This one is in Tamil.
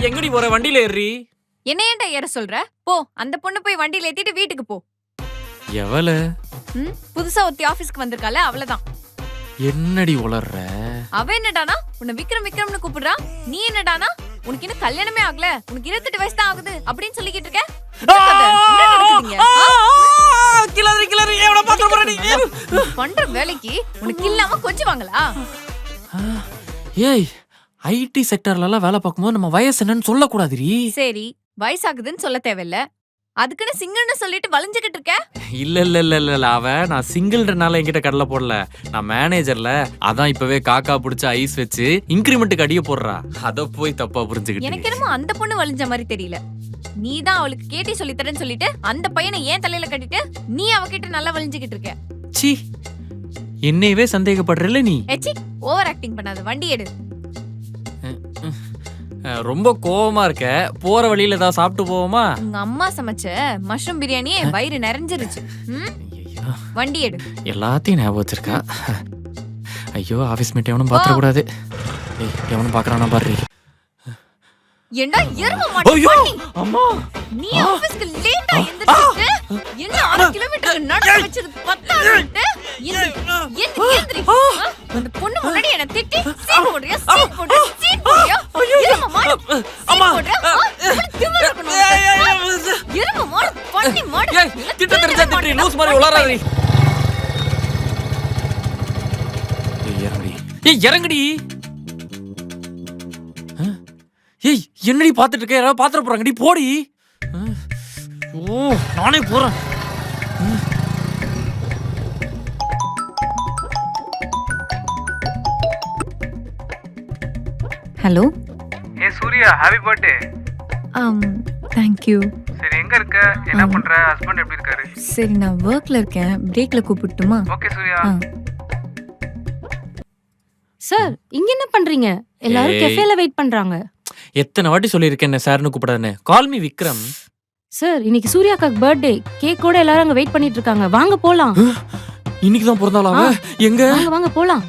எங்கடி போற? வண்டியில ஏறி. என்ன ஏன்டா ஏற சொல்ற? போ, அந்த பொண்ணு போய் வண்டியில ஏத்திட்டு வீட்டுக்கு போ. எவள? புதுசா ஒருத்தி ஆபீஸ்க்கு வந்திருக்கால, அவளதான். என்னடி உளர்ற? அவ என்னடானா உன்னை விக்ரம் விக்ரம்னு கூப்பிடுறா. நீ என்னடானா உனக்கு இன்னும் கல்யாணமே ஆகல, உனக்கு 28 வயசு தான் ஆகுது அப்படின்னு சொல்லிக்கிட்டு இருக்க. பண்ற வேலைக்கு உனக்கு இல்லாம கொஞ்சுவாங்களா? ஏய், ஐடி செக்டர்ல எல்லாம் வேலை பார்க்கும்போது நம்ம வயசு என்னன்னு சொல்லக்கூடாதுரி. சரி, வயசாகுதுன்னு சொல்ல தேவையில்ல. அதுக்குன்னு சிங்கிள்னு சொல்லிட்டு வளைஞ்சுகிட்டு இருக்க. இல்ல நான் சிங்கிள்ன்றனால என்கிட்ட கடலை போடல. நான் மேனேஜர்ல, அதான் இப்பவே காக்கா புடிச்ச ஐஸ் வச்சு இன்கிரிமெண்ட்டுக்கு அடிய போடுறா. அத போய் தப்பா புரிஞ்சுக்கிட்டு. எனக்கு என்னமோ அந்த பொண்ணு வளைஞ்ச மாதிரி தெரியல. நீதான் அவளுக்கு கேட்டி சொல்லி தரேன்னு சொல்லிட்டு அந்த பையனை ஏன் தலையில கட்டிட்டு நீ அவகிட்ட நல்லா வளைஞ்சுகிட்டு இருக்க. சி, என்னையவே சந்தேகப்படுறல நீ. ஏச்சி, ஓவர் ஆக்டிங் பண்ணாத, வண்டி எடு. ரொம்ப கோவமா இருக்க. போற வழியில ஏதாவது சாப்பிட்டு போவோமா? உங்க அம்மா சமைச்ச மஷ்ரூம் பிரியாணியே வயிறு நிறைஞ்சிருச்சு. வண்டி எடு. எல்லாத்தையும் ஞாபகம் வச்சிருக்கா. ஐயோ, ஆபீஸ் மீட் எவனும் பாத்திர கூடாது. எவனும் பாக்குறானா பாரு. ஏண்டா எரும மாட்டே. ஐயோ அம்மா, நீ ஆபீஸ்க்கு லேட்டா எந்திரிச்சிட்டு என்ன 6 கிலோமீட்டர் நடந்து வச்சது பத்தாதுட்டு எந்திரி. அந்த பொண்ணு முன்னாடி என்ன திட்டி சீட் போடுறியா? சீட் போடுறியா? எரும மாடு. அம்மா திமிரு இருக்கணும். எரும மாடு, பண்ணி மாடு. திட்ட தெரிஞ்சா திட்டி லூஸ் மாதிரி உளறாதே. இறங்குடி. ஏய், என்னடி பாத்துட்டு இருக்க? யாராவது பாத்துற போறாங்கடி, போடி. ஓ, நானே போறேன். Hello. Suriya, happy birthday. Thank you. சரி, எங்க இருக்க? என்ன பண்ற? ஹஸ்பண்ட் எப்படி இருக்காரு? சரி, நான் வர்க்ல இருக்கேன். பிரேக்ல கூப்பிட்டுமா? ஓகே சூர்யா. சார், இங்க என்ன பண்றீங்க? எல்லாரும் கெஃபேல வெயிட் பண்றாங்க. எத்தனை வாட்டி சொல்லியிருக்கேன் என்ன சார்னு கூப்பிடாதுன்னு. Call me Vikram. சார், இன்னைக்கு சூர்யாக்காக்கு பர்த்டே. கேக்கோட எல்லாரும் அங்க வெயிட் பண்ணிட்டு இருக்காங்க. வாங்க போலாம். இன்னைக்கு தான் பிறந்தாளா? எங்க? வாங்க வாங்க போலாம்.